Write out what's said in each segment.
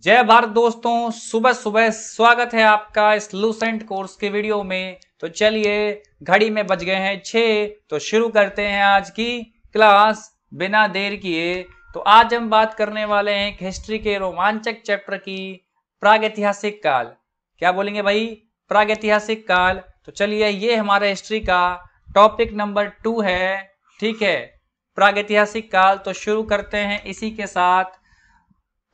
जय भारत दोस्तों, सुबह सुबह स्वागत है आपका इस लूसेंट कोर्स के वीडियो में। तो चलिए, घड़ी में बज गए हैं 6, तो शुरू करते हैं आज की क्लास बिना देर किए। तो आज हम बात करने वाले हैं हिस्ट्री के रोमांचक चैप्टर की, प्रागैतिहासिक काल। क्या बोलेंगे भाई? प्रागैतिहासिक काल। तो चलिए, ये हमारा हिस्ट्री का टॉपिक नंबर 2 है। ठीक है, प्रागैतिहासिक काल। तो शुरू करते हैं इसी के साथ।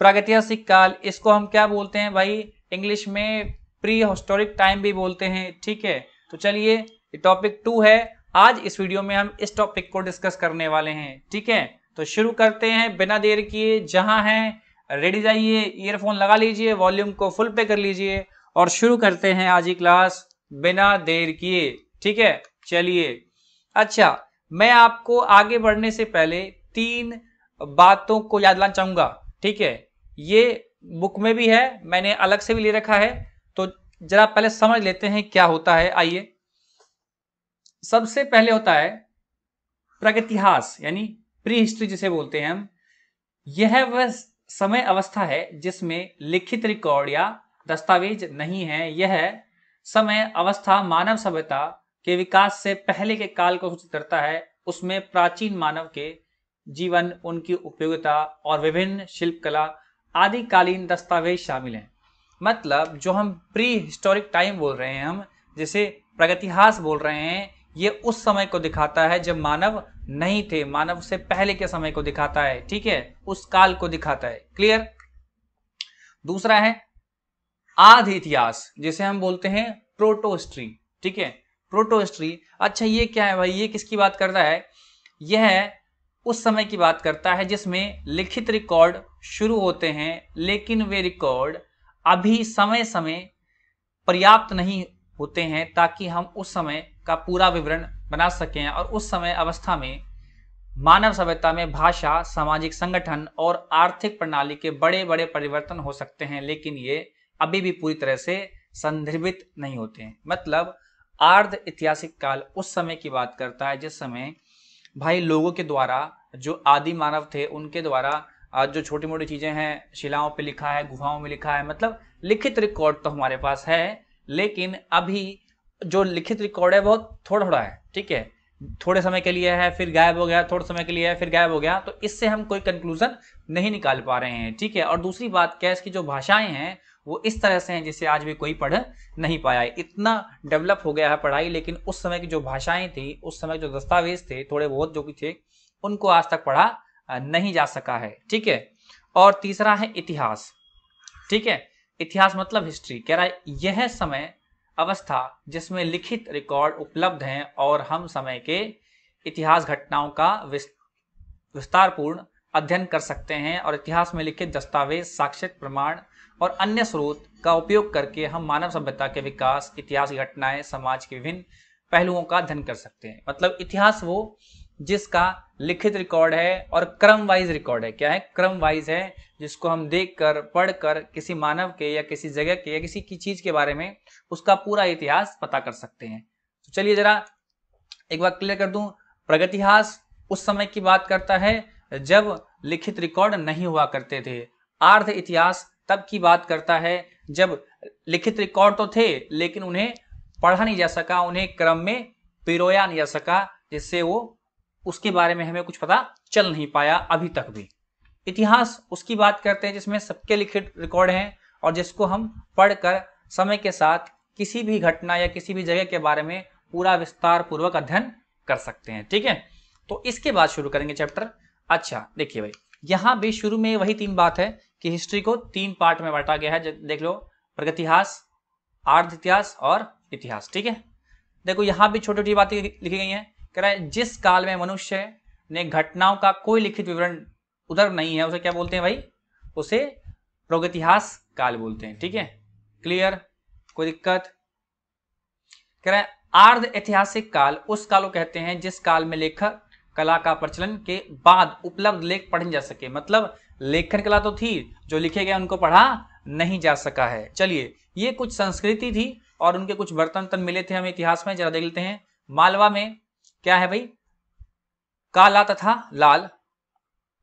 प्रागैतिहासिक काल, इसको हम क्या बोलते हैं भाई? इंग्लिश में प्री हिस्टोरिक टाइम भी बोलते हैं। ठीक है, तो चलिए, ये टॉपिक 2 है। आज इस वीडियो में हम इस टॉपिक को डिस्कस करने वाले हैं। ठीक है, तो शुरू करते हैं बिना देर किए। जहां हैं रेडी जाइए, ईयरफोन लगा लीजिए, वॉल्यूम को फुल पे कर लीजिए और शुरू करते हैं आज की क्लास बिना देर किए। ठीक है, चलिए। अच्छा, मैं आपको आगे बढ़ने से पहले 3 बातों को याद लाना चाहूंगा। ठीक है, ये बुक में भी है, मैंने अलग से भी ले रखा है, तो जरा पहले समझ लेते हैं क्या होता है। आइए, सबसे पहले होता है प्रागैतिहास, यानी प्री हिस्ट्री जिसे बोलते हैं हम। यह वह समय अवस्था है जिसमें लिखित रिकॉर्ड या दस्तावेज नहीं है। यह समय अवस्था मानव सभ्यता के विकास से पहले के काल को सूचित करता है। उसमें प्राचीन मानव के जीवन, उनकी उपयोगिता और विभिन्न शिल्पकला आदिकालीन दस्तावेज शामिल हैं। मतलब जो हम प्री हिस्टोरिक टाइम बोल रहे हैं, हम जिसे प्रागैतिहास बोल रहे हैं, ये उस समय को दिखाता है जब मानव नहीं थे, मानव से पहले के समय को दिखाता है। ठीक है, उस काल को दिखाता है। क्लियर? दूसरा है आदि इतिहास, जिसे हम बोलते हैं प्रोटो हिस्ट्री। ठीक है, प्रोटो हिस्ट्री। अच्छा, ये क्या है भाई? ये किसकी बात करता है? यह उस समय की बात करता है जिसमें लिखित रिकॉर्ड शुरू होते हैं, लेकिन वे रिकॉर्ड अभी समय समय पर्याप्त नहीं होते हैं ताकि हम उस समय का पूरा विवरण बना सकें। और उस समय अवस्था में मानव सभ्यता में भाषा, सामाजिक संगठन और आर्थिक प्रणाली के बड़े बड़े परिवर्तन हो सकते हैं, लेकिन ये अभी भी पूरी तरह से संदर्भित नहीं होते हैं। मतलब आर्ध ऐतिहासिक काल उस समय की बात करता है जिस समय भाई लोगों के द्वारा, जो आदि मानव थे उनके द्वारा जो छोटी मोटी चीजें हैं, शिलाओं पे लिखा है, गुफाओं में लिखा है, मतलब लिखित रिकॉर्ड तो हमारे पास है, लेकिन अभी जो लिखित रिकॉर्ड है बहुत थोड़ा थोड़ा है। ठीक है, थोड़े समय के लिए है, फिर गायब हो गया, थोड़े समय के लिए है, फिर गायब हो गया, तो इससे हम कोई कंक्लूजन नहीं निकाल पा रहे हैं। ठीक है, और दूसरी बात क्या है, इसकी जो भाषाएं हैं वो इस तरह से हैं जिसे आज भी कोई पढ़ नहीं पाया है। इतना डेवलप हो गया है पढ़ाई, लेकिन उस समय की जो भाषाएं थी, उस समय जो दस्तावेज थे, थोड़े बहुत जो भी थे, उनको आज तक पढ़ा नहीं जा सका है। ठीक है, और तीसरा है इतिहास। ठीक है, इतिहास मतलब हिस्ट्री। कह रहा है यह समय अवस्था जिसमें लिखित रिकॉर्ड उपलब्ध हैं और हम समय के इतिहास घटनाओं का विस्तारपूर्ण अध्ययन कर सकते हैं, और इतिहास में लिखित दस्तावेज, साक्ष्य, प्रमाण और अन्य स्रोत का उपयोग करके हम मानव सभ्यता के विकास, इतिहास की घटनाएं, समाज के विभिन्न पहलुओं का अध्ययन कर सकते हैं। मतलब इतिहास वो जिसका लिखित रिकॉर्ड है और क्रम वाइज रिकॉर्ड है। क्या है? क्रम वाइज है, जिसको हम देखकर, पढ़कर किसी मानव के या किसी जगह के या किसी की चीज के बारे में उसका पूरा इतिहास पता कर सकते हैं। तो चलिए जरा एक बात क्लियर कर दूं, प्रागैतिहास उस समय की बात करता है जब लिखित रिकॉर्ड नहीं हुआ करते थे। आर्ध इतिहास तब की बात करता है जब लिखित रिकॉर्ड तो थे, लेकिन उन्हें पढ़ा नहीं जा सका, उन्हें क्रम में पिरोया नहीं जा सका, जिससे वो उसके बारे में हमें कुछ पता चल नहीं पाया अभी तक भी। इतिहास उसकी बात करते हैं जिसमें सबके लिखित रिकॉर्ड हैं और जिसको हम पढ़कर समय के साथ किसी भी घटना या किसी भी जगह के बारे में पूरा विस्तार पूर्वक अध्ययन कर सकते हैं। ठीक है, तो इसके बाद शुरू करेंगे चैप्टर। अच्छा देखिए भाई, यहां भी शुरू में वही 3 बात है कि हिस्ट्री को 3 पार्ट में बांटा गया है। देख लो, प्रागैतिहास, आर्ध इतिहास और इतिहास। ठीक है, देखो यहां भी छोटी छोटी बातें लिखी गई हैं। कह रहा है जिस काल में मनुष्य ने घटनाओं का कोई लिखित विवरण उधर नहीं है, उसे क्या बोलते हैं भाई? उसे प्रागैतिहास काल बोलते हैं। ठीक है, क्लियर? कोई दिक्कत? कह रहा है आर्ध ऐतिहासिक काल उस काल को कहते हैं जिस काल में लेखक कला का प्रचलन के बाद उपलब्ध लेख पढ़े जा सके। मतलब लेखन कला तो थी, जो लिखे गए उनको पढ़ा नहीं जा सका है। चलिए, ये कुछ संस्कृति थी और उनके कुछ बर्तन मिले थे हमें इतिहास में, जरा देख लेते हैं। मालवा में क्या है भाई? काला तथा लाल।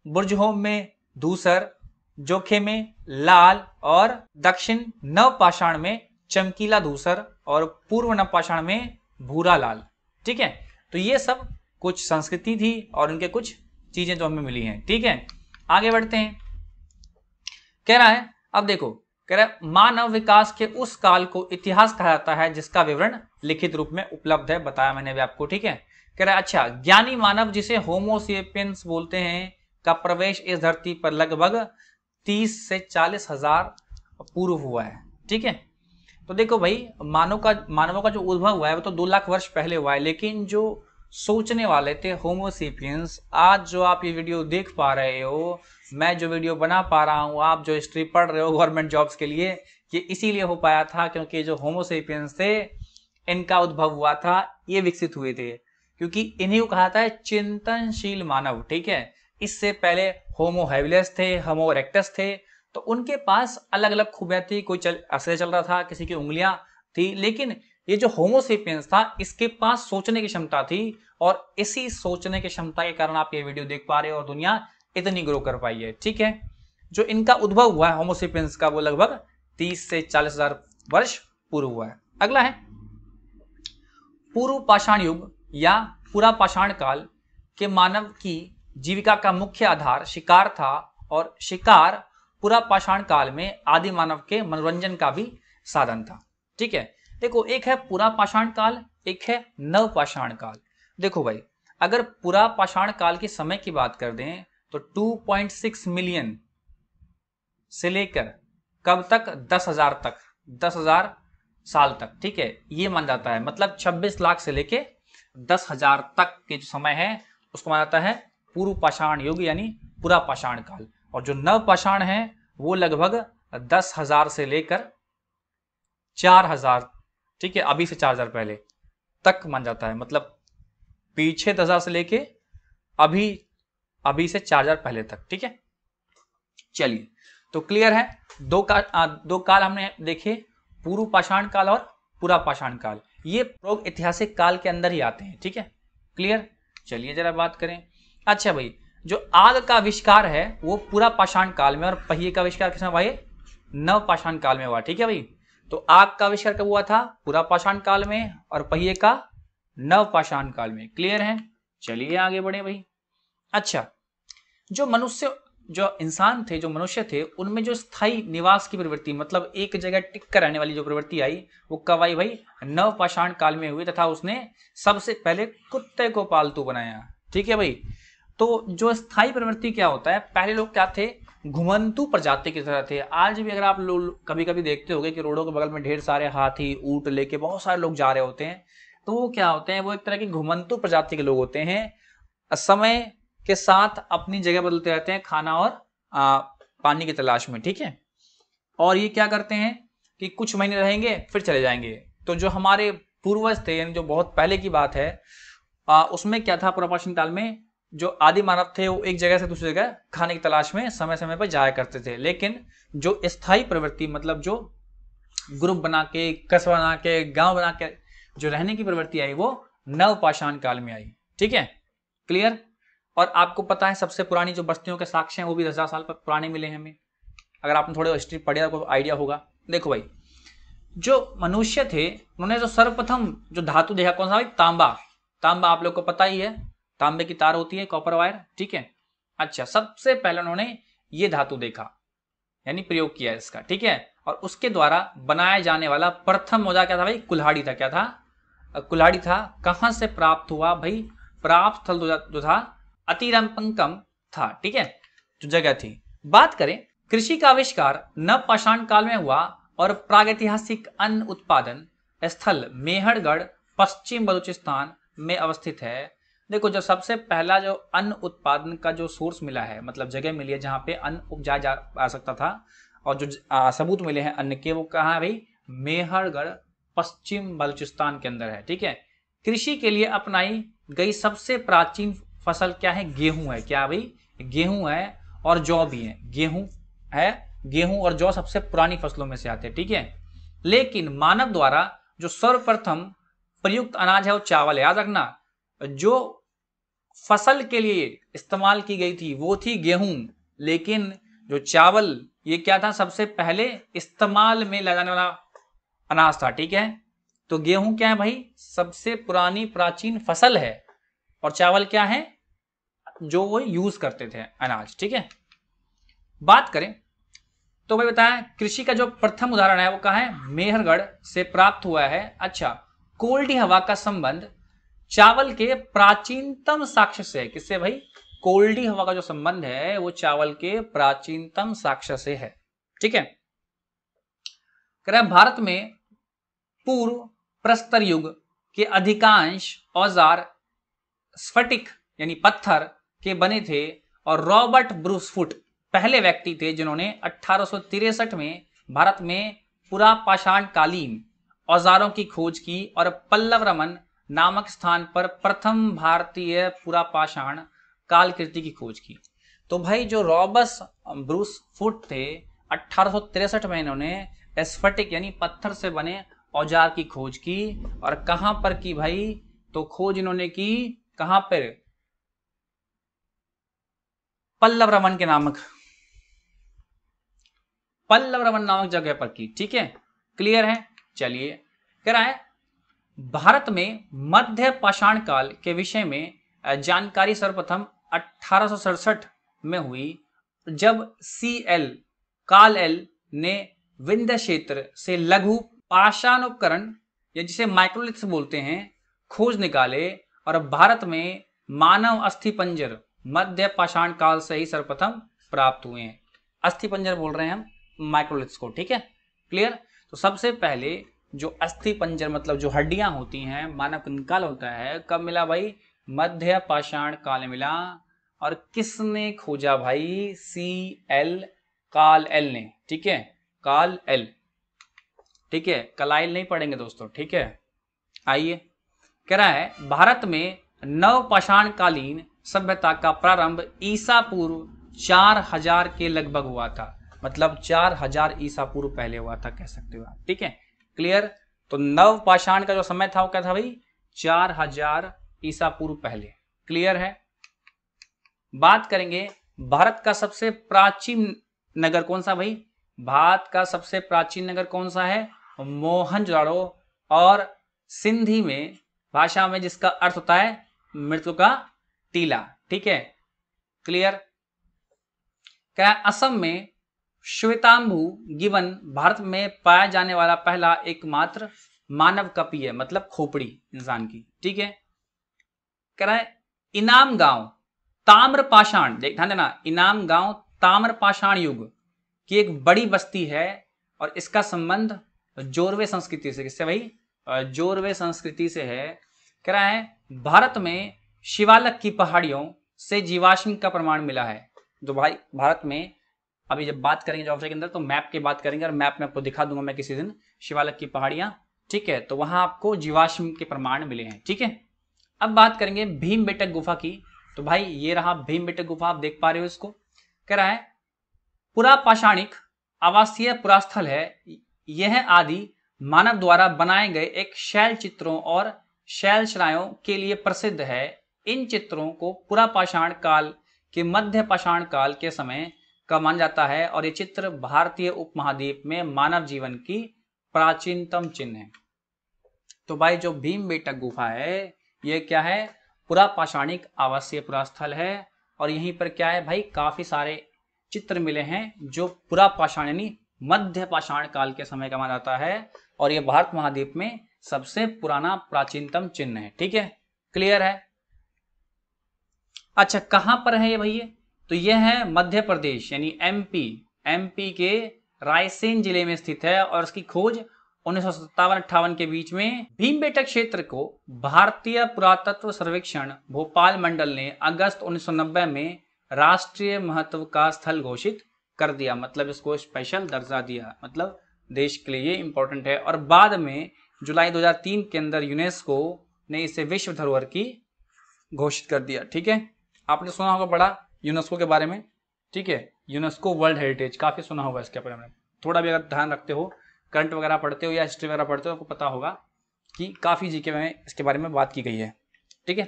बुर्जहोम में धूसर, जोखे में लाल और दक्षिण नवपाषाण में चमकीला धूसर और पूर्व नवपाषाण में भूरा लाल। ठीक है, तो ये सब कुछ संस्कृति थी और उनके कुछ चीजें जो हमें मिली हैं। ठीक है, आगे बढ़ते हैं। कह रहा है, अब देखो, कह रहा है मानव विकास के उस काल को इतिहास कहा जाता है जिसका विवरण लिखित रूप में उपलब्ध है, बताया मैंने भी आपको। ठीक है, कह रहा है अच्छा, ज्ञानी मानव जिसे होमो सेपियंस बोलते हैं का प्रवेश इस धरती पर लगभग 30 से 40 हजार पूर्व हुआ है। ठीक है, तो देखो भाई, मानवों का जो उद्भव हुआ है वो तो 2 लाख वर्ष पहले हुआ है, लेकिन जो सोचने वाले थे होमो सेपियंस, आज जो आप ये वीडियो देख पा रहे हो, मैं जो वीडियो बना पा रहा हूँ, आप जो हिस्ट्री पढ़ रहे हो गवर्नमेंट जॉब्स के लिए, ये इसीलिए हो पाया था क्योंकि जो होमो सेपियंस थे इनका उद्भव हुआ था, ये विकसित हुए थे, क्योंकि इन्हीं को कहा था चिंतनशील मानव। ठीक है, इससे पहले होमो हैबिलिस थे, होमो इरेक्टस थे, तो उनके पास अलग अलग खूबियां थी, कोई ऐसे चल रहा था, किसी की उंगलियां थी, लेकिन ये जो होमो सेपियंस था इसके पास सोचने की क्षमता थी, और इसी सोचने की क्षमता के कारण आप ये वीडियो देख पा रहे हो और दुनिया इतनी ग्रो कर पाई है। ठीक है, जो इनका उद्भव हुआ है होमो सेपियंस का, वो लगभग 30 से 40 हजार वर्ष पूर्व हुआ है। अगला है पूर्व पाषाण युग या पूरा पाषाण काल के मानव की जीविका का मुख्य आधार शिकार था, और शिकार पूरा पाषाण काल में आदि मानव के मनोरंजन का भी साधन था। ठीक है, देखो, एक है पूरा पाषाण काल, एक है नव पाषाण काल। देखो भाई, अगर पूरा पाषाण काल के समय की बात कर दें तो 2.6 मिलियन से लेकर कब तक, 10,000 तक, 10,000 साल तक। ठीक है, ये मान जाता है, मतलब 26 लाख से लेके 10,000 तक के जो समय है उसको माना जाता है पूर्व पाषाण युग यानी पूरा पाषाण काल। और जो नव पाषाण है वो लगभग 10,000 से लेकर 4,000, ठीक है, अभी से 4,000 पहले तक मान जाता है, मतलब पीछे 10,000 से लेके अभी से 4,000 पहले तक। ठीक है, चलिए, तो क्लियर है, दो काल हमने देखे, पूर्व पाषाण काल और पूरा पाषाण काल, ये प्रोग ऐतिहासिक काल के अंदर ही आते हैं। ठीक है, क्लियर। चलिए जरा बात करें। अच्छा भाई, जो आग का आविष्कार है वो पूरा पाषाण काल में, और पहिए का आविष्कार किसमें हुआ, ये नव पाषाण काल में हुआ। ठीक है भाई, तो आग का आविष्कार कब हुआ था, पूरा पाषाण काल में, और पहिए का नव पाषाण काल में। क्लियर है, चलिए आगे बढ़े भाई। अच्छा, जो इंसान थे, जो मनुष्य थे, उनमें जो स्थायी निवास की प्रवृत्ति, मतलब एक जगह टिक कर रहने वाली जो प्रवृत्ति आई, वो कब आई भाई, नव पाषाण काल में हुई, तथा उसने सबसे पहले कुत्ते को पालतू बनाया। ठीक है भाई, तो जो स्थायी प्रवृत्ति क्या होता है, पहले लोग क्या थे, घुमंतु प्रजाति की तरह थे। आज भी अगर आप लोग कभी कभी देखते होंगे कि रोडों के बगल में ढेर सारे हाथी, ऊंट लेके बहुत सारे लोग जा रहे होते हैं, तो वो क्या होते हैं, वो एक तरह की घुमंतु प्रजाति के लोग होते हैं, समय के साथ अपनी जगह बदलते रहते हैं, खाना और पानी की तलाश में। ठीक है, और ये क्या करते हैं कि कुछ महीने रहेंगे फिर चले जाएंगे। तो जो हमारे पूर्वज थे, यानी जो बहुत पहले की बात है, उसमें क्या था, पूरा पाषाण काल में जो आदि मानव थे वो एक जगह से दूसरी जगह खाने की तलाश में समय समय पर जाया करते थे। लेकिन जो स्थायी प्रवृत्ति, मतलब जो ग्रुप बना के, कस्बा बना के, गांव बना के जो रहने की प्रवृत्ति आई, वो नव पाषाण काल में आई। ठीक है, क्लियर। और आपको पता है सबसे पुरानी जो बस्तियों के साक्ष्य हैं वो भी 10,000 साल पुराने मिले हैं हमें, अगर आपने थोड़े हिस्ट्री पढ़ी आपको आइडिया होगा। देखो भाई, जो मनुष्य थे उन्होंने जो सर्वप्रथम जो धातु देखा, कौन सा भाई, तांबा। तांबा आप लोग को पता ही है, तांबे की तार होती है, कॉपर वायर। ठीक है, अच्छा, सबसे पहले उन्होंने ये धातु देखा, यानी प्रयोग किया इसका। ठीक है, और उसके द्वारा बनाया जाने वाला प्रथम औजार क्या था भाई, कुल्हाड़ी था। क्या था, कुल्हाड़ी था। कहां से प्राप्त हुआ भाई, प्राप्त स्थल जो था अतिरंपंकम था। ठीक है, जो जगह थी। बात करें कृषि का आविष्कार नव पाषाण काल में हुआ, और प्रागैतिहासिक अन्न उत्पादन स्थल मेहरगढ़ पश्चिम बलूचिस्तान में अवस्थित है। देखो, जो सबसे पहला जो अन्न उत्पादन का जो सोर्स मिला है, मतलब जगह मिली है जहां पे अन्न उपजाया जा सकता था, और जो सबूत मिले हैं अन्न के, वो कहाँ है भाई, मेहरगढ़ पश्चिम बलूचिस्तान के अंदर है। ठीक है, कृषि के लिए अपनाई गई सबसे प्राचीन फसल क्या है, गेहूं है। क्या भाई, गेहूं है, और जौ भी है। गेहूं है, गेहूं और जौ सबसे पुरानी फसलों में से आते हैं। ठीक है, लेकिन मानव द्वारा जो सर्वप्रथम प्रयुक्त अनाज है वो चावल है। याद रखना, जो फसल के लिए इस्तेमाल की गई थी वो थी गेहूं, लेकिन जो चावल ये क्या था, सबसे पहले इस्तेमाल में लाया जाने वाला अनाज था। ठीक है, तो गेहूं क्या है भाई, सबसे पुरानी प्राचीन फसल है, और चावल क्या है, जो वो यूज करते थे अनाज। ठीक है, बात करें तो भाई बताया कृषि का जो प्रथम उदाहरण है वो कहाँ है, मेहरगढ़ से प्राप्त हुआ है। अच्छा, कोल्डी हवा का संबंध चावल के प्राचीनतम साक्ष्य से है। किससे भाई, कोल्डी हवा का जो संबंध है वो चावल के प्राचीनतम साक्ष्य से है। ठीक है, कह रहा है भारत में पूर्व प्रस्तर युग के अधिकांश औजार स्फटिक यानी पत्थर के बने थे, और रॉबर्ट ब्रूस फुट पहले व्यक्ति थे जिन्होंने 1863 में भारत में पुरापाषाण कालीन औजारों की खोज की और पल्लव रमन नामक स्थान पर प्रथम भारतीय पुरापाषाण कालकृति की खोज की। तो भाई जो रॉबर्ट ब्रूस फुट थे 1863 में इन्होंने स्फटिक यानी पत्थर से बने औजार की खोज की, और कहां पर की भाई, तो खोज इन्होंने की कहां पर, पल्लव रमन नामक जगह पर की। ठीक है, क्लियर है। चलिए, कह रहा है भारत में मध्य पाषाण काल के विषय में जानकारी सर्वप्रथम 1867 में हुई, जब CL काल एल ने विंध्य क्षेत्र से लघु पाषाण उपकरण या जिसे माइक्रोलिथ्स बोलते हैं खोज निकाले, और भारत में मानव अस्थिपंजर मध्य पाषाण काल से ही सर्वप्रथम प्राप्त हुए हैं। अस्थिपंजर बोल रहे हैं हम माइक्रोलिथ्स को। ठीक है, क्लियर। तो सबसे पहले जो अस्थिपंजर मतलब जो हड्डियां होती हैं, मानव कंकाल होता है, कब मिला भाई, मध्य पाषाण काल मिला। और किसने खोजा भाई, CL काल एल ने। ठीक है, काल एल। ठीक है, कलाइल नहीं पढ़ेंगे दोस्तों। ठीक है, आइए, कह रहा है भारत में नवपाषाण कालीन सभ्यता का प्रारंभ ईसा पूर्व 4000 के लगभग हुआ था, मतलब 4000 ईसा पूर्व पहले हुआ था, कह सकते हो आप। ठीक है, क्लियर। तो नवपाषाण का जो समय था वो क्या था भाई, 4000 ईसा पूर्व पहले। क्लियर है। बात करेंगे भारत का सबसे प्राचीन नगर कौन सा भाई, भारत का सबसे प्राचीन नगर कौन सा है, मोहनजोदड़ो, और सिंधी में भाषा में जिसका अर्थ होता है मृत्यु का टीला। ठीक है, क्लियर। क्या असम में श्वेतांबु गिवन भारत में पाया जाने वाला पहला एकमात्र मानव कपी है, मतलब खोपड़ी इंसान की। ठीक है, कह रहा है इनाम गांव ताम्रपाषाण, ध्यान देना, इनाम गांव ताम्रपाषाण युग की एक बड़ी बस्ती है, और इसका संबंध जोरवे संस्कृति से। किससे भाई, जोरवे संस्कृति से है। कह रहा है भारत में शिवालक की पहाड़ियों से जीवाश्म का प्रमाण मिला है। जो भाई भारत में अभी जब बात करेंगे ज्योग्राफी के अंदर तो मैप की बात करेंगे, और मैप में आपको दिखा दूंगा मैं किसी दिन शिवालक की पहाड़ियां। ठीक है, तो वहां आपको जीवाश्म के प्रमाण मिले हैं। ठीक है, अब बात करेंगे भीमबेटक गुफा की। तो भाई ये रहा भीमबेटक गुफा, आप देख पा रहे हो इसको। कह रहा है पुरापाषाणिक आवासीय पुरास्थल है, यह आदि मानव द्वारा बनाए गए एक शैल चित्रों और शैल शिलाओं के लिए प्रसिद्ध है। इन चित्रों को पुरापाषाण काल के मध्य पाषाण काल के समय का माना जाता है, और ये चित्र भारतीय उपमहाद्वीप में मानव जीवन की प्राचीनतम चिन्ह है। तो भाई जो भीमबेटक गुफा है ये क्या है, पुरापाषाणिक आवासीय पुरास्थल है, और यहीं पर क्या है भाई, काफी सारे चित्र मिले हैं जो पुरापाषाण यानी मध्य पाषाण काल के समय का माना जाता है, और यह भारत महाद्वीप में सबसे पुराना प्राचीनतम चिन्ह है। ठीक है, क्लियर है। अच्छा, कहां पर है ये भैया, तो यह है मध्य प्रदेश यानी एमपी के रायसेन जिले में स्थित है, और इसकी खोज 1957-58 के बीच में भीमबेटक क्षेत्र को भारतीय पुरातत्व सर्वेक्षण भोपाल मंडल ने अगस्त 1990 में राष्ट्रीय महत्व का स्थल घोषित कर दिया, मतलब इसको स्पेशल दर्जा दिया, मतलब देश के लिए इंपॉर्टेंट है। और बाद में जुलाई 2003 के अंदर यूनेस्को ने इसे विश्व धरोहर की घोषित कर दिया। ठीक है, आपने सुना होगा बड़ा यूनेस्को के बारे में। ठीक है, यूनेस्को वर्ल्ड हेरिटेज, काफी सुना होगा इसके बारे में। थोड़ा भी अगर ध्यान रखते हो, करंट वगैरह पढ़ते हो या हिस्ट्री वगैरह पढ़ते हो, आपको पता होगा कि काफी जीके में इसके बारे में बात की गई है। ठीक है,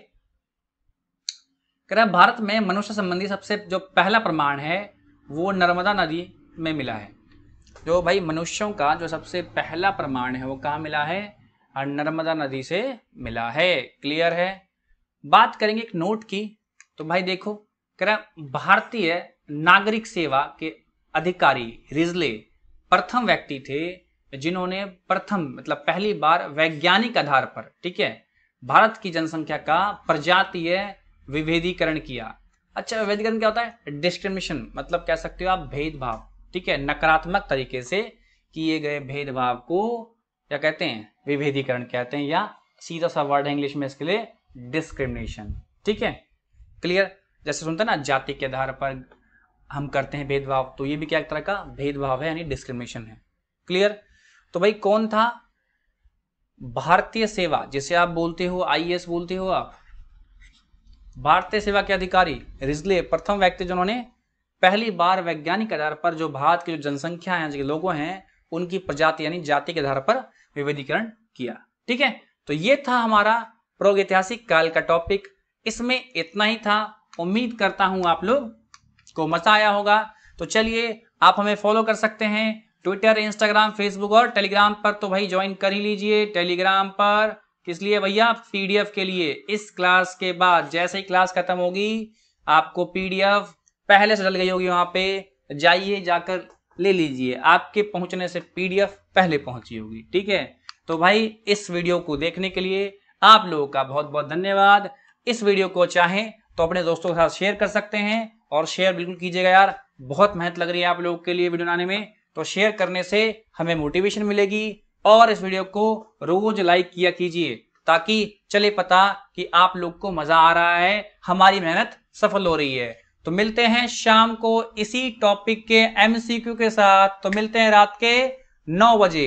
कह रहा है भारत में मनुष्य संबंधी सबसे जो पहला प्रमाण है वो नर्मदा नदी में मिला है। जो भाई मनुष्यों का जो सबसे पहला प्रमाण है वो कहाँ मिला है? नर्मदा नदी से मिला है। क्लियर है? बात करेंगे एक नोट की, तो भाई देखो कह रहा भारतीय नागरिक सेवा के अधिकारी रिजले प्रथम व्यक्ति थे जिन्होंने प्रथम मतलब पहली बार वैज्ञानिक आधार पर, ठीक है, भारत की जनसंख्या का प्रजातीय विभेदीकरण किया। अच्छा, विभेदीकरण क्या होता है? डिस्क्रिमिनेशन, मतलब कह सकते हो आप भेदभाव, ठीक है, नकारात्मक तरीके से किए गए भेदभाव को क्या कहते हैं? विभेदीकरण कहते हैं, या सीधा सा वर्ड है इंग्लिश में इसके लिए डिस्क्रिमिनेशन। ठीक है, क्लियर? जैसे सुनते हैं ना जाति के आधार पर हम करते हैं भेदभाव, तो ये भी क्या एक तरह का भेदभाव है, यानी डिस्क्रिमिनेशन है। क्लियर? तो भाई कौन था? भारतीय सेवा, जिसे आप बोलते हो आईएएस बोलते हो आप, भारतीय सेवा के अधिकारी रिजले प्रथम व्यक्ति जिन्होंने पहली बार वैज्ञानिक आधार पर जो भारत की जो जनसंख्या है, जो लोगों हैं, उनकी प्रजाति यानी जाति के आधार पर विभेदीकरण किया। ठीक है, तो ये था हमारा प्रागैतिहासिक काल का टॉपिक। इसमें इतना ही था। उम्मीद करता हूं आप लोग को मजा आया होगा। तो चलिए, आप हमें फॉलो कर सकते हैं ट्विटर, इंस्टाग्राम, फेसबुक और टेलीग्राम पर। तो भाई ज्वाइन कर ही लीजिए टेलीग्राम पर। किस लिए भैया? पीडीएफ के लिए। इस क्लास के बाद जैसे ही क्लास खत्म होगी आपको पीडीएफ पहले से डल गई होगी, वहां पे जाइए, जाकर ले लीजिए। आपके पहुंचने से पीडीएफ पहले पहुंची होगी। ठीक है, तो भाई इस वीडियो को देखने के लिए आप लोगों का बहुत बहुत धन्यवाद। इस वीडियो को चाहें तो अपने दोस्तों के साथ शेयर कर सकते हैं, और शेयर बिल्कुल कीजिएगा यार, बहुत मेहनत लग रही है आप लोगों के लिए वीडियो बनाने में। तो शेयर करने से हमें मोटिवेशन मिलेगी, और इस वीडियो को रोज लाइक किया कीजिए, ताकि चले पता कि आप लोग को मजा आ रहा है, हमारी मेहनत सफल हो रही है। तो मिलते हैं शाम को इसी टॉपिक के एमसीक्यू के साथ। तो मिलते हैं रात के 9 बजे।